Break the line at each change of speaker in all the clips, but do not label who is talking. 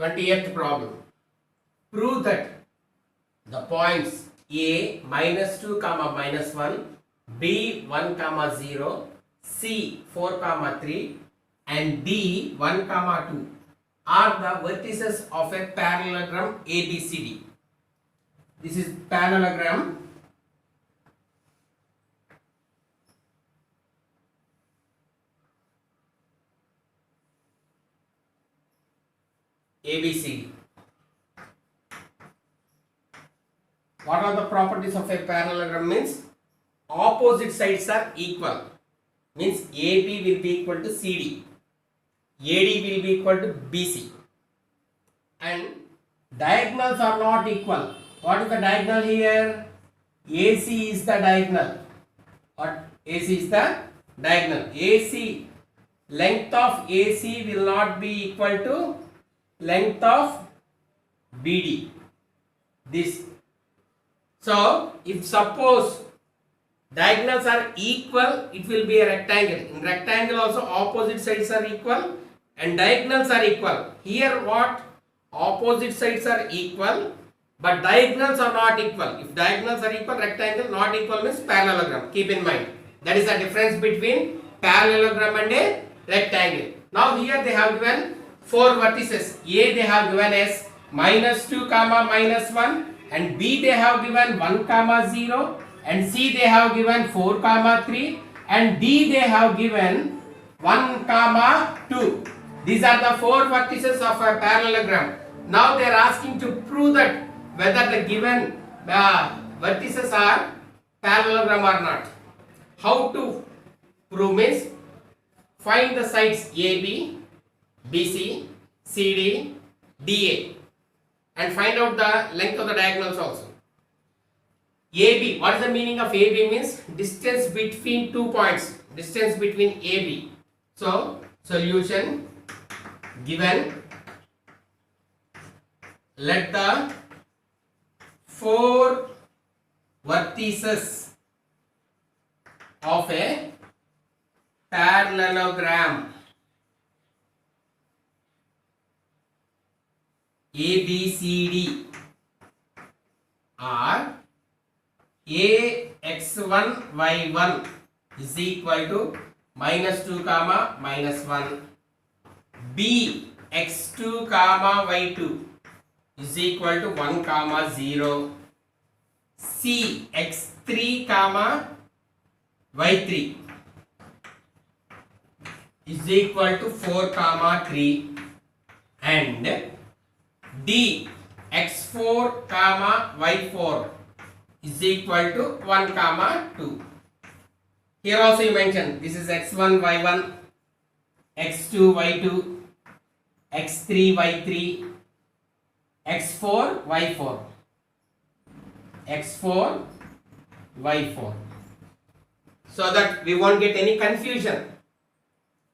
20th problem. Prove that the points A -2 comma -1, B 1 comma 0, C 4 comma 3 and D 1 comma 2 are the vertices of a parallelogram ABCD. This is parallelogram ABCD. What are the properties of a parallelogram? Means opposite sides are equal. Means AB will be equal to CD. AD will be equal to BC. And diagonals are not equal. What is the diagonal here? AC is the diagonal. What? AC is the diagonal. AC, length of AC will not be equal to length of BD. This. So, if suppose diagonals are equal, it will be a rectangle. In rectangle also opposite sides are equal and diagonals are equal. Here what? Opposite sides are equal but diagonals are not equal. If diagonals are equal, rectangle not equal means parallelogram. Keep in mind. That is the difference between parallelogram and a rectangle. Now here they have given 4 vertices. A they have given as -2 comma -1 and B they have given 1 comma 0 and C they have given 4 comma 3 and D they have given 1 comma 2. These are the 4 vertices of a parallelogram. Now they are asking to prove that whether the given vertices are parallelogram or not. How to prove means find the sides AB, BC, CD, DA and find out the length of the diagonals also. AB, what is the meaning of AB? Means distance between 2 points, distance between AB. So, solution given, let the 4 vertices of a parallelogram ABCD are A x1 y1 is equal to -2 comma -1, B x2 comma y2 is equal to 1 comma 0, C x3 comma y3 is equal to 4 comma 3 and D x4 comma y4 is equal to 1 comma 2. Here also you mention this is x1 y1, x2 y2, x3 y3, x4 y4, x4 y4, so that we won't get any confusion.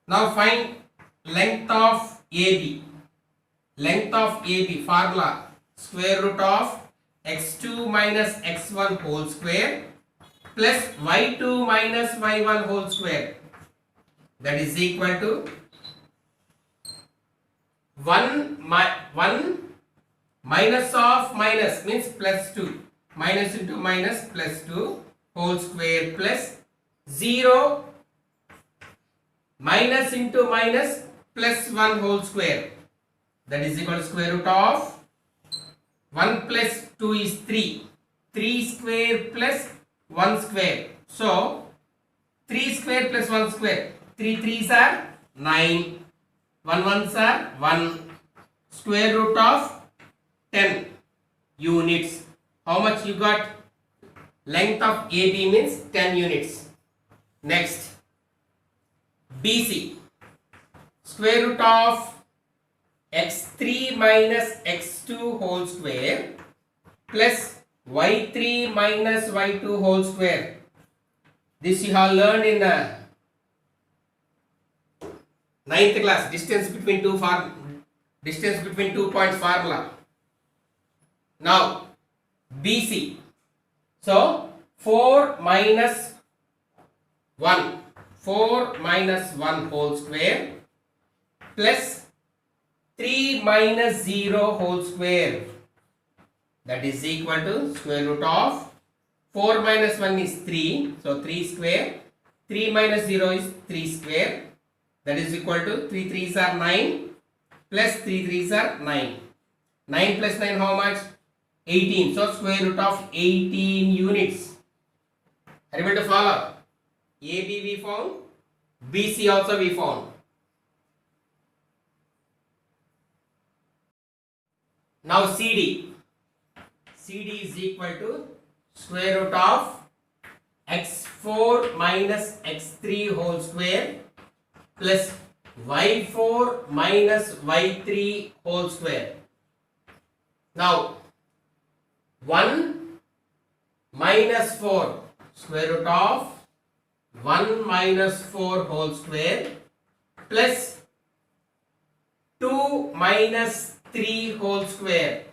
Now find length of AB. Length of AB formula square root of x2 minus x1 whole square plus y2 minus y1 whole square, that is equal to 1 minus of minus means plus 2, minus into minus plus 2 whole square plus 0 minus into minus plus 1 whole square, that is equal to square root of 1 plus 2 is 3, 3 square plus 1 square. So 3 square plus 1 square, 3 3s are 9, 1 1s are 1, square root of 10 units. How much you got? Length of AB means 10 units. Next, BC, square root of x3 minus x2 whole square plus y3 minus y2 whole square. This you have learned in 9th class, distance between two points formula. Now BC, so 4 minus 1 whole square plus 3 minus 0 whole square, that is equal to square root of 4 minus 1 is 3, so 3 square, 3 minus 0 is 3 square, that is equal to 3 3s are 9 plus 3 3s are 9. 9 plus 9 how much? 18. So square root of 18 units. Are you able to follow? AB we found, BC also we found. Now CD. CD is equal to square root of x4 minus x3 whole square plus y4 minus y3 whole square. Now 1 minus 4 square root of 1 minus 4 whole square plus 2 minus 3 whole square,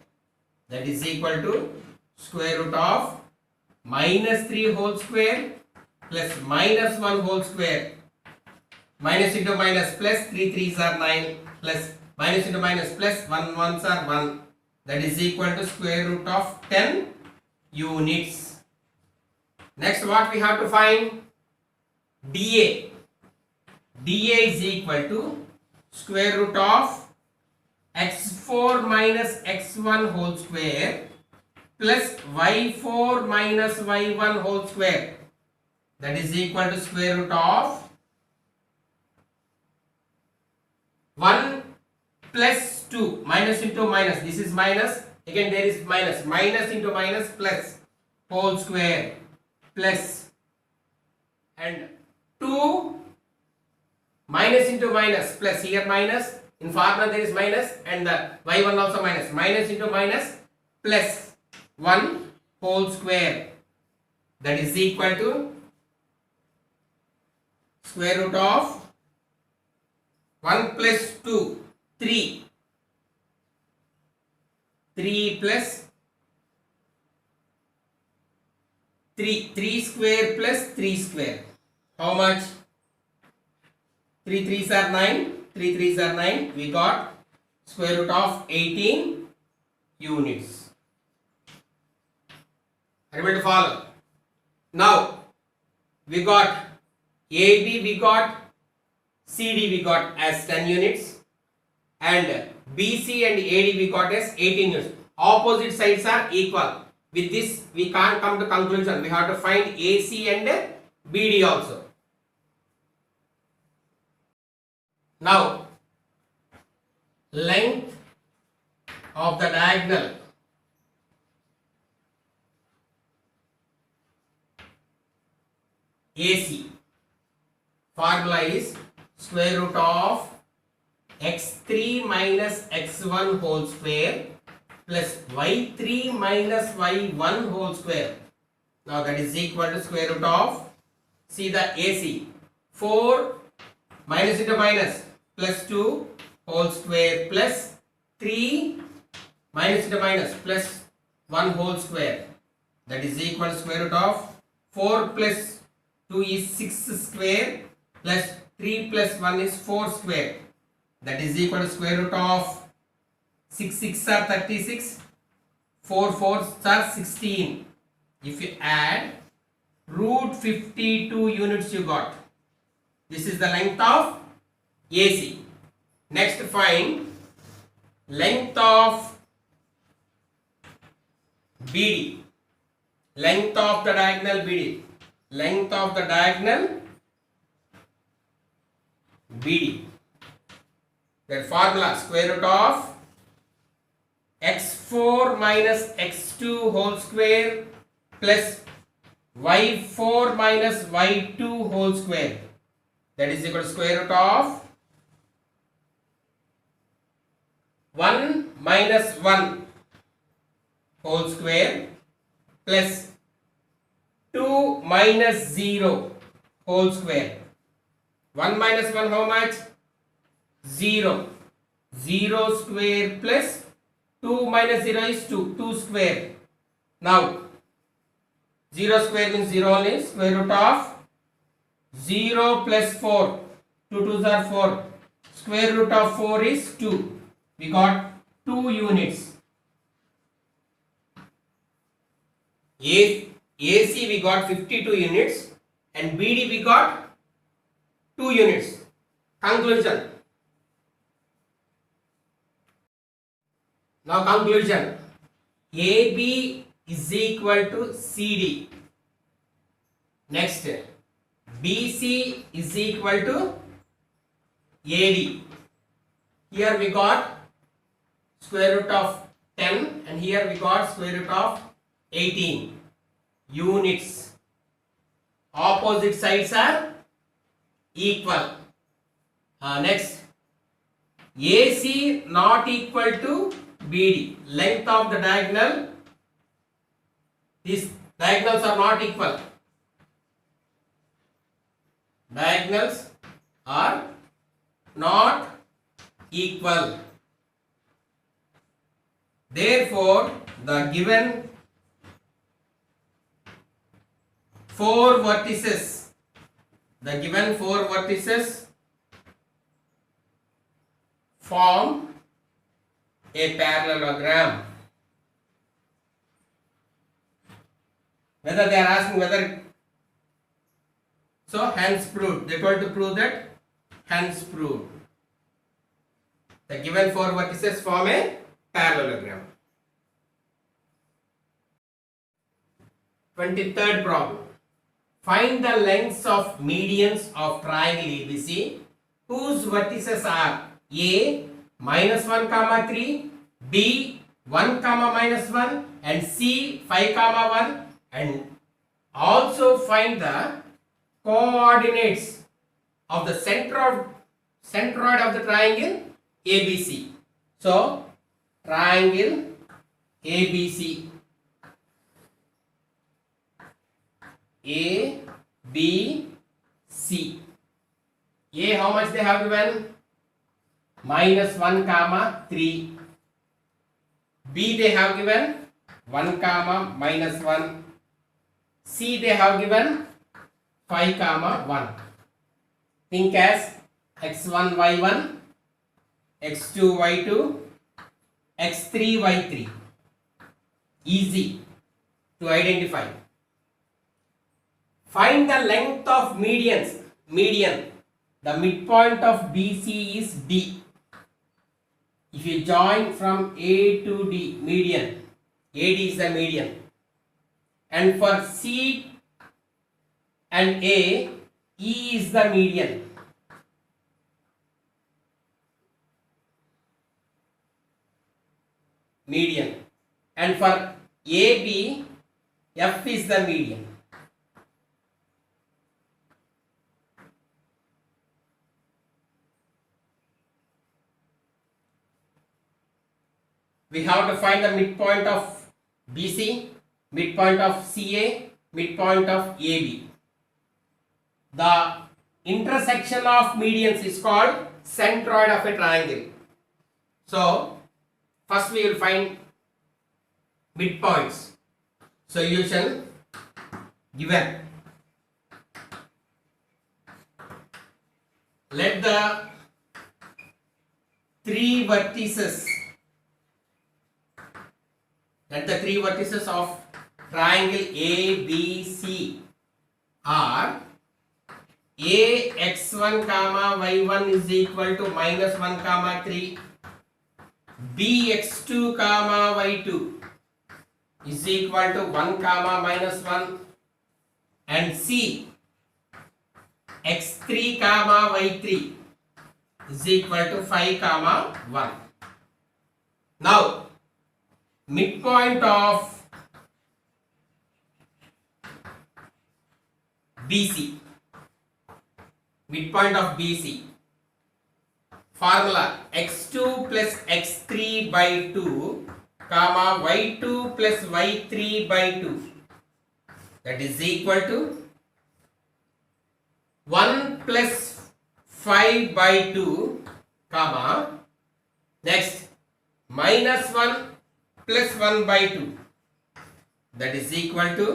that is equal to square root of minus 3 whole square plus minus 1 whole square. Minus into minus plus 3 3s are 9 plus minus into minus plus 1 1s are 1, that is equal to square root of 10 units. Next what we have to find? dA. dA is equal to square root of x4 minus x1 whole square plus y4 minus y1 whole square, that is equal to square root of 1 plus 2, minus into minus, this is minus, again there is minus, minus into minus plus whole square plus, and 2 minus into minus plus, here minus, in formula there is minus and the y1 also minus, minus into minus plus 1 whole square, that is equal to square root of 1 plus 2, 3, 3 plus 3 square plus 3 square, how much? 3 3s are 9, 3 3s are 9, we got square root of 18 units. Are you able to follow? Now we got AB, we got CD, we got as 10 units, and BC and AD we got as 18 units. Opposite sides are equal. With this we can't come to conclusion. We have to find AC and BD also. Now length of the diagonal AC, formula is square root of x3 minus x1 whole square plus y3 minus y1 whole square. Now that is equal to square root of, see the AC, 4 minus into minus plus 2 whole square plus 3 minus into minus plus 1 whole square, that is equal to square root of 4 plus 2 is 6 square plus 3 plus 1 is 4 square, that is equal to square root of 6 6 are 36, 4 4s are 16. If you add root 52 units you got. This is the length of AC. Next find length of BD. Length of the diagonal BD. Length of the diagonal BD. Their formula square root of x4 minus x2 whole square plus y4 minus y2 whole square, that is equal to square root of 1 minus 1 whole square plus 2 minus 0 whole square. 1 minus 1 how much? 0. 0 square plus 2 minus 0 is 2. 2 square. Now 0 square means 0 only. Square root of 0 plus 4. 2 2s are 4. Square root of 4 is 2. we got 2 units. AC we got 52 units and BD we got 2 units. Conclusion. Now conclusion. AB is equal to CD. Next, BC is equal to AD. Here we got square root of 10 and here we got square root of 18 units. Opposite sides are equal. Next, AC not equal to BD. Length of the diagonal, these diagonals are not equal. Diagonals are not equal. Therefore, the given 4 vertices, form a parallelogram. Whether they are asking whether, so hence proved. They told to prove that, hence proved. The given 4 vertices form a parallelogram. 23rd problem. Find the lengths of medians of triangle ABC whose vertices are A -1, 3, B 1, -1 and C 5, 1, and also find the coordinates of the centroid of the triangle ABC. So triangle ABC, A, B, C. A, how much they have given? -1, 3. B they have given 1, -1. C they have given 5, 1. Think as x1, y1, x2, y2, x3, y3. Easy to identify. Find the length of medians. Median. The midpoint of BC is D. If you join from A to D, median. AD is the median. And for C and A, E is the median. Median. And for AB, F is the median. We have to find the midpoint of BC, midpoint of CA, midpoint of AB. The intersection of medians is called centroid of a triangle. So, first we will find midpoints. Solution given. Let the 3 vertices of triangle ABC are AX1, Y1 is equal to -1, 3, BX2, Y2 is equal to 1, -1, and C X3, Y3 is equal to 5, 1. Now, midpoint of BC, formula x2 plus x3 by 2, y2 plus y3 by 2, that is equal to 1 plus 5 by 2, next -1 plus 1 by 2, that is equal to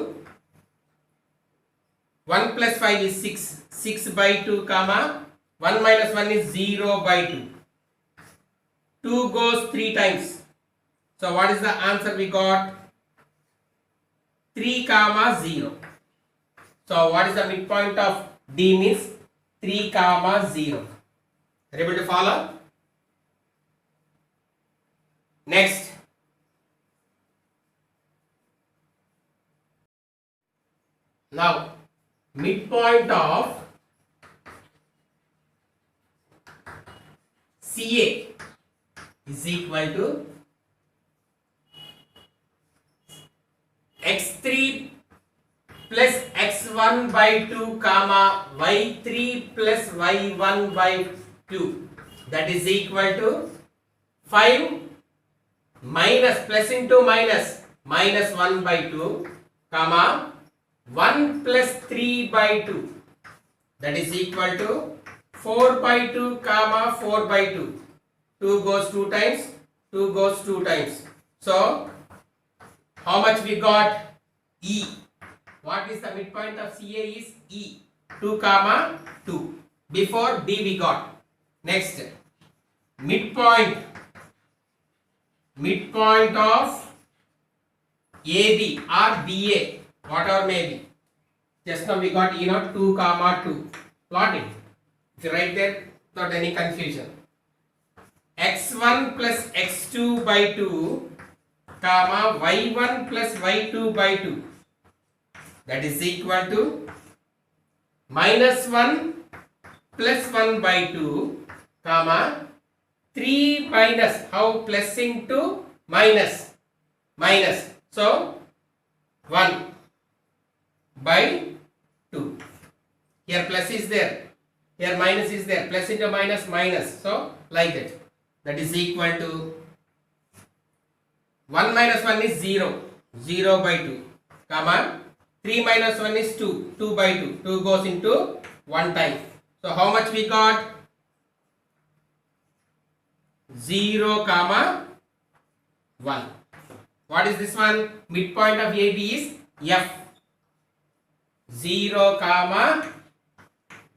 1 plus 5 is 6, 6 by 2, 1 minus 1 is 0 by 2. 2 goes 3 times. So what is the answer we got? 3 comma 0. So what is the midpoint of D means 3 comma 0. Are you able to follow? Next. Now midpoint of CA is equal to x3 plus x1 by 2 comma y3 plus y1 by 2, that is equal to 5 minus plus into minus 1 by 2 comma 1 plus 3 by 2, that is equal to 4 by 2 comma 4 by 2. 2 goes 2 times, 2 goes 2 times. So how much we got? E. What is the midpoint of CA is E. 2 comma 2. Before D we got. Next. Midpoint of AB or BA, whatever may be. Just now we got E naught 2 comma 2. Plot it. If you write there, not any confusion. x1 plus x2 by 2 comma y1 plus y2 by 2, that is equal to minus 1 plus 1 by 2 comma 3 minus, how plus into minus, so 1 by 2. Here plus is there, here minus is there, plus into minus, so like that. That is equal to 1 minus 1 is 0, 0 by 2, comma 3 minus 1 is 2, 2 by 2, 2 goes into 1 time. So how much we got? 0 comma 1. What is this one? Midpoint of AB is F. 0 comma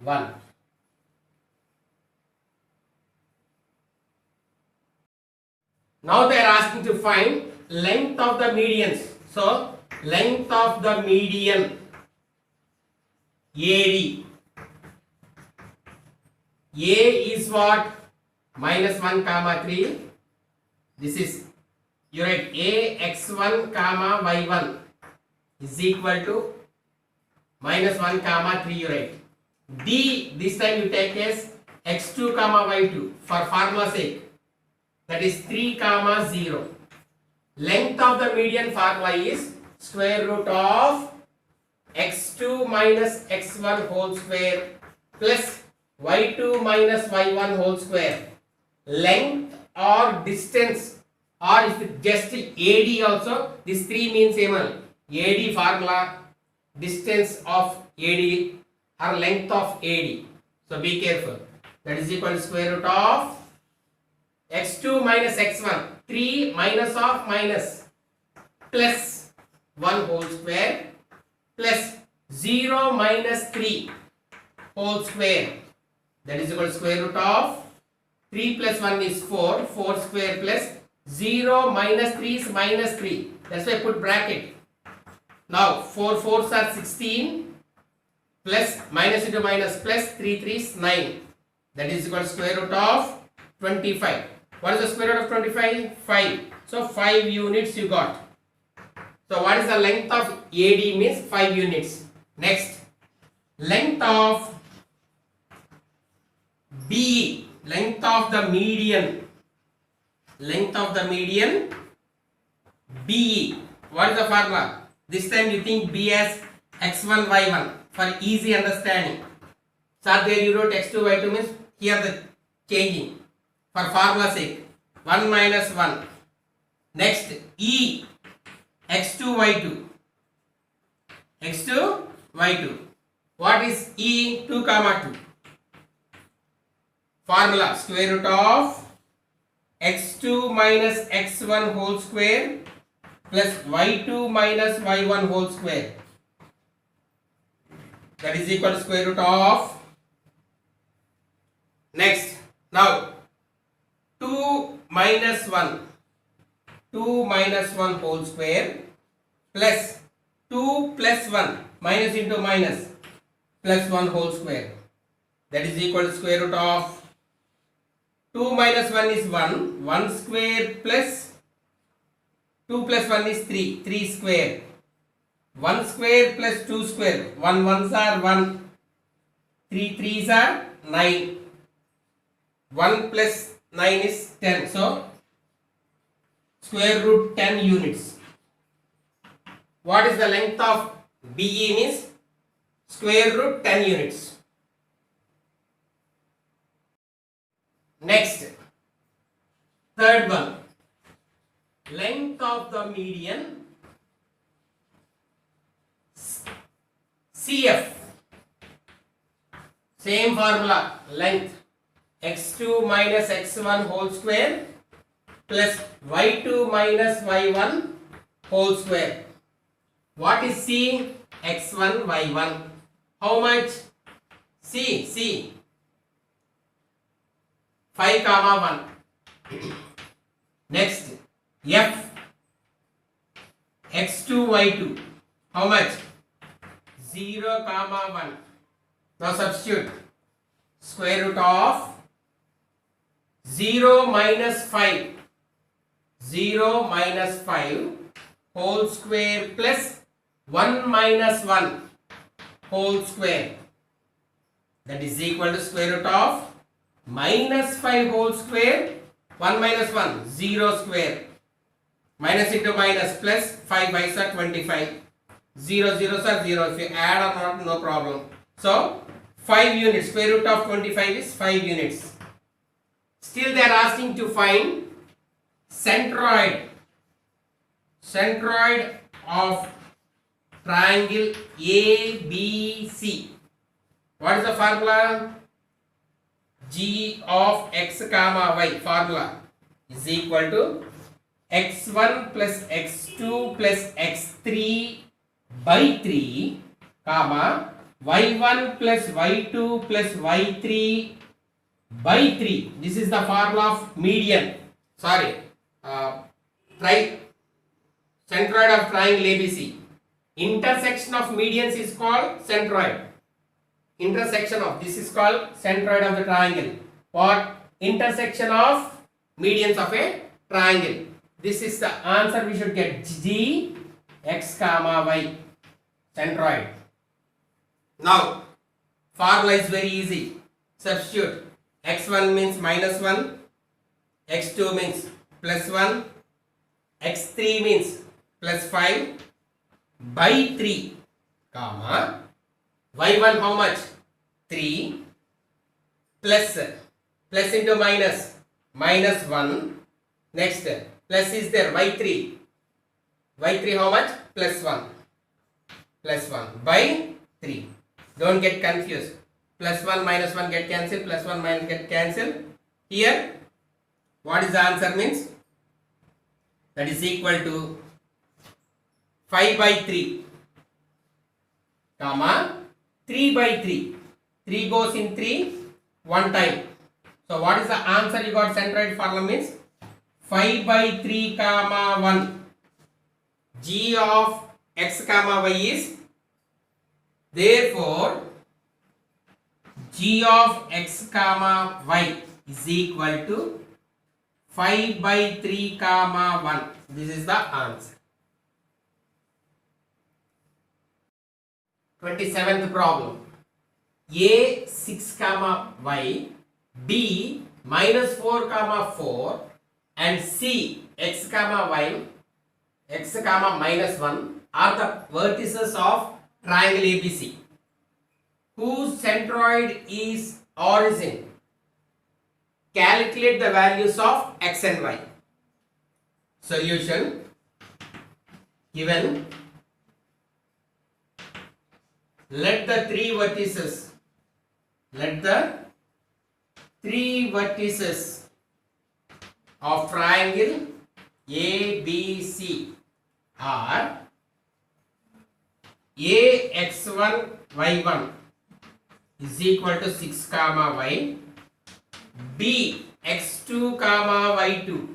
1. Now they are asking to find length of the medians. So length of the median AD. A is what? Minus 1 comma 3. This is, you write A x1 comma y1 is equal to minus 1 comma 3, you write. D, this time you take as x2 comma y2 for formula sake. That is 3 comma 0. Length of the median formula is square root of x2 minus x1 whole square plus y2 minus y1 whole square. Length or distance, or if it just AD also, this 3 means same. AD formula, distance of AD or length of AD. So be careful. That is equal to square root of x2 minus x1, 3 minus of minus, plus 1 whole square plus 0 minus 3 whole square, that is equal to square root of 3 plus 1 is 4, 4 square plus 0 minus 3 is minus 3. That's why I put bracket. Now 4 4s are 16 plus minus into minus plus 3 3 is 9. That is equal to square root of 25. What is the square root of 25? 5. So 5 units you got. So what is the length of AD means 5 units. Next, length of BE, length of the median. Length of the median BE. What is the formula? This time you think B as x1 y1 for easy understanding. So there you wrote x2 y2 means here the changing for formula sake. 1 minus 1. Next, E x2 y2. x2 y2. What is E 2 comma 2? Formula square root of x2 minus x1 whole square plus y2 minus y1 whole square. That is equal to square root of. Next, now 2 1, 2 minus 1 whole square plus 2 plus 1, minus into minus, plus 1 whole square, that is equal to square root of 2 minus 1 is 1, 1 square plus 2 plus 1 is 3, 3 square, 1 square plus 2 square, 1 ones are 1, 3 threes are 9, 1 plus 9 is 10, so square root 10 units. What is the length of BE is square root 10 units. Next, third one, length of the median CF, same formula, length x2 minus x1 whole square plus y2 minus y1 whole square. What is C? x1 y1. How much? C 5 comma 1. Next, F x2 y2. How much? 0 comma 1. Now substitute square root of 0 minus 5. 0 minus 5 whole square plus 1 minus 1 whole square, that is equal to square root of minus 5 whole square, 1 minus 1, 0 square, minus into minus plus 5 by 25, 0 zeros are 0, if you add or not, no problem. So 5 units, square root of 25 is 5 units. Still they are asking to find centroid of triangle ABC. What is the formula? G of x comma y formula is equal to x1 plus x2 plus x3 by 3 comma y1 plus y2 plus y3 by 3. This is the formula of median. Sorry, centroid of triangle ABC. Intersection of medians is called centroid. Intersection of this is called centroid of the triangle. What? Intersection of medians of a triangle. This is the answer we should get. G x comma y, centroid. Now formula is very easy. Substitute. x1 means minus 1, x2 means plus 1, x3 means plus 5 by 3 comma y1 how much? 3 plus into minus 1. Next plus is there, y3 how much? Plus 1 by 3. Don't get confused. Plus 1 minus 1 get cancelled, plus 1 minus get cancelled. Here what is the answer means? That is equal to 5 by 3 comma 3 by 3. 3 goes in 3 one time. So what is the answer you got? Centroid formula means 5 by 3 comma 1. G of x comma y is, therefore G of x comma y is equal to 5 by 3 comma 1. This is the answer. 27th problem. A 6 comma y, B minus 4 comma 4 and C x comma y, x comma minus 1 are the vertices of triangle ABC, whose centroid is origin. Calculate the values of x and y. Solution given. Let the three vertices of triangle ABC are ax1 y1 is equal to 6 comma y, b x2 comma y2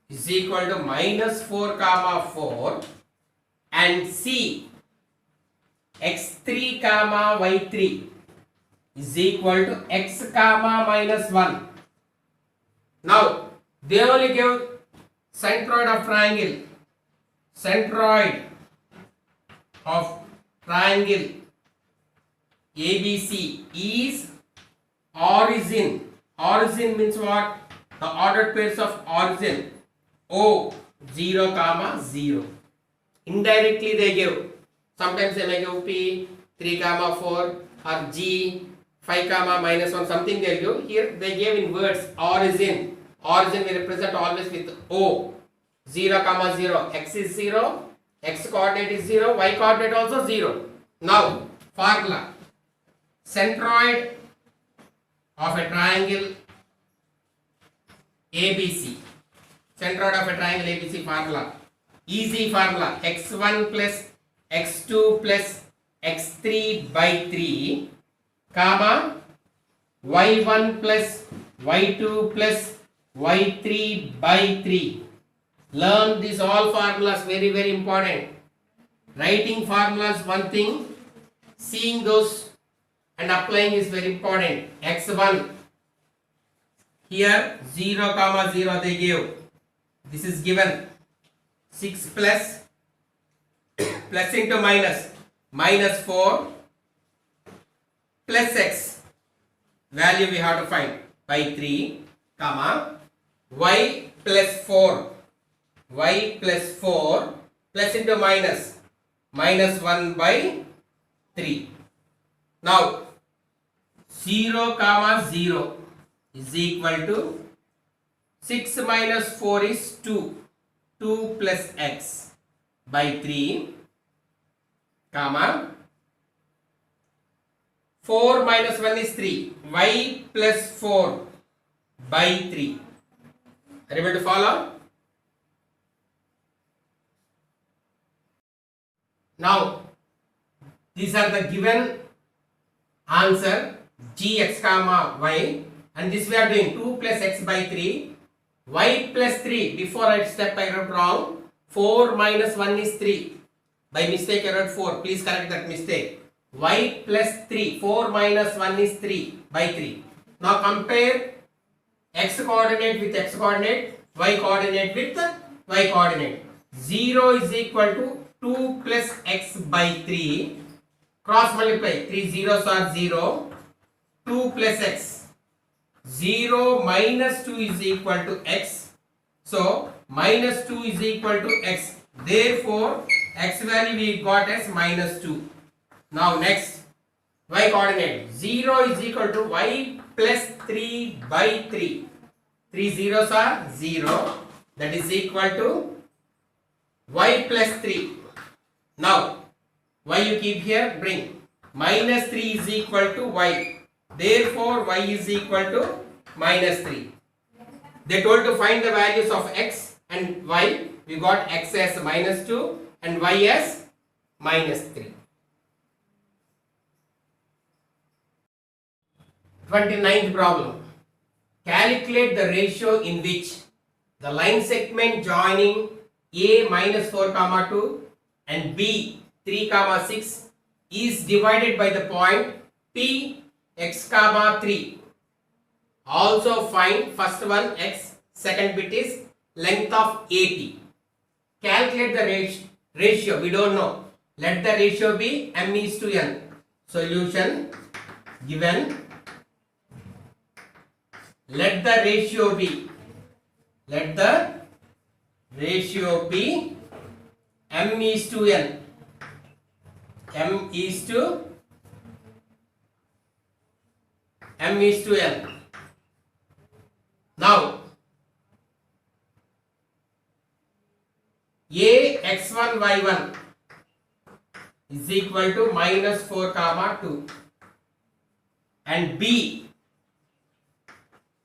is equal to minus 4 comma 4 and C x3 comma y3 is equal to x comma minus 1. Now they only give centroid of triangle. Centroid of triangle ABC is origin. Origin means what? The ordered pairs of origin. O 0 comma 0. Indirectly they give. Sometimes they may give P 3 comma 4 or G 5 comma minus 1, something they give. Here they gave in words origin. Origin we represent always with O 0 comma 0. X is 0, x coordinate is 0, y coordinate also 0. Now formula. Centroid of a triangle ABC. Centroid of a triangle ABC formula. Easy formula. x1 plus x2 plus x3 by 3 comma y1 plus y2 plus y3 by 3. Learn these all formulas, very very important. Writing formulas one thing, seeing those and applying is very important. x1 here 0 comma 0 they give. This is given 6 plus plus into minus minus 4 plus x value we have to find by 3 comma y plus 4 plus into minus minus 1 by 3. Now 0 comma 0 is equal to 6 minus 4 is 2 plus x by 3 comma 4 minus 1 is 3 y plus 4 by 3. Are you able to follow? Now these are the given answer gx comma y, and this we are doing 2 plus x by 3 y plus 3. Before I step I wrote wrong. 4 minus 1 is 3. By mistake I wrote 4. Please correct that mistake. Y plus 3. 4 minus 1 is 3 by 3. Now compare x coordinate with x coordinate, y coordinate with y coordinate. 0 is equal to 2 plus x by 3. Cross multiply. 3 zeros are 0. 2 plus x. 0 minus 2 is equal to x. So minus 2 is equal to x. Therefore x value we got as minus 2. Now next y coordinate. 0 is equal to y plus 3 by 3. 3 zeros are 0. That is equal to y plus 3. Now y you keep here, bring. Minus 3 is equal to y. Therefore y is equal to minus 3. They told to find the values of x and y. We got x as minus 2 and y as minus 3. 29th problem. Calculate the ratio in which the line segment joining A minus 4 comma 2 and B 3 comma 6 is divided by the point P x comma 3. Also find first one x, second bit is length of AP. Calculate the ratio. We don't know. Let the ratio be m is to n. Solution given. Let the ratio be m is to n. M is to n. Now A x1 y1 is equal to minus 4 comma 2 and B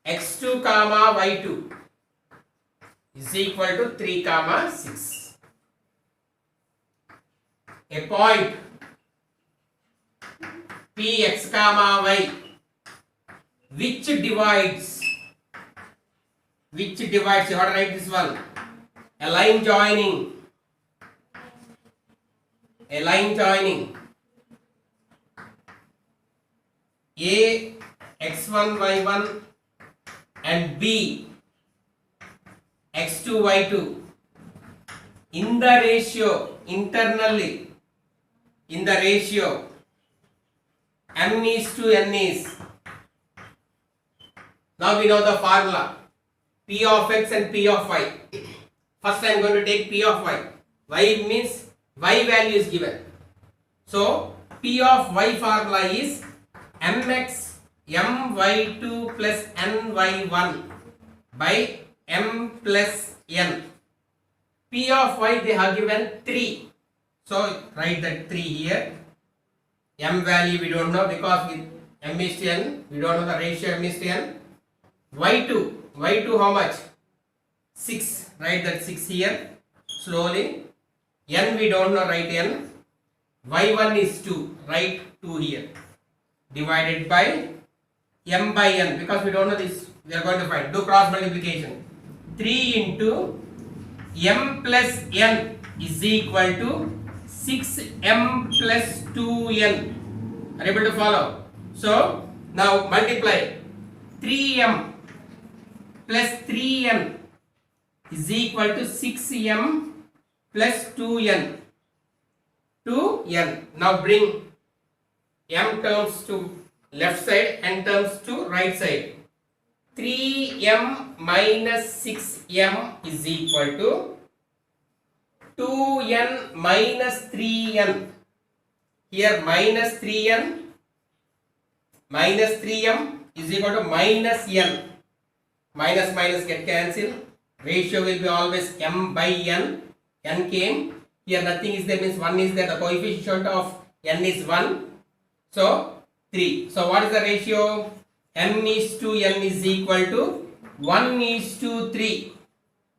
x2 comma y2 is equal to 3 comma 6. A point P x comma y which divides which divides, you have to write this one, a line joining, A x1 y1 and B x2 y2 in the ratio, internally in the ratio m is to n is. Now we know the formula P of x and P of y. First I am going to take P of y. Y means y value is given. So P of y formula is mx my2 plus ny1 by m plus n. P of y they have given 3. So write that 3 here. M value we don't know because with m is to n, we don't know the ratio m is to n. Y2 how much? 6. Write that 6 here slowly. N we don't know, write n. Y1 is 2, write 2 here. Divided by m by n, because we don't know this, we are going to find. Do cross multiplication. 3 into m plus n is equal to 6m plus 2n. Are you able to follow? So now multiply 3m plus 3n is equal to 6m plus 2n. Now bring m terms to left side and terms to right side. 3m minus 6m is equal to 2n minus 3n. Here minus 3n minus 3m is equal to minus n. Minus minus get cancelled. Ratio will be always m by n. N came. Here nothing is there, means 1 is there. The coefficient of n is 1. So 3. So what is the ratio? M is to n is equal to 1 is to 3.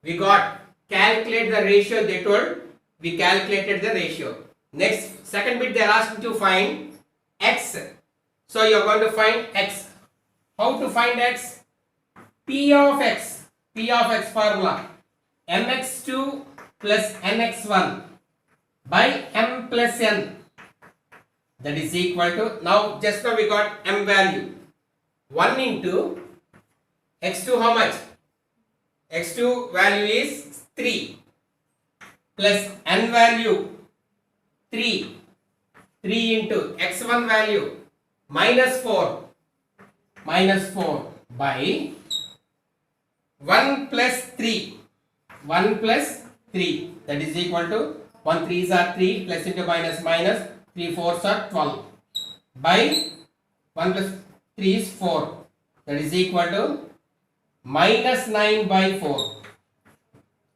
We got. Calculate the ratio they told. We calculated the ratio. Next, second bit they are asking to find x. So you are going to find x. How to find x? P of x. P of x formula. mx2 plus nx1 by m plus n. That is equal to, now just now we got m value. 1 into x2 how much? x2 value is 3 plus n value 3. 3 into x1 value minus 4 by 1 plus 3. 1 plus 3, that is equal to 1 3s are 3, plus into minus minus, 3 4s are 12 by 1 plus 3 is 4, that is equal to minus 9 by 4.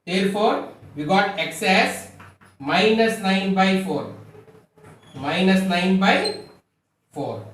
Therefore we got x as minus 9 by 4. Minus 9 by 4.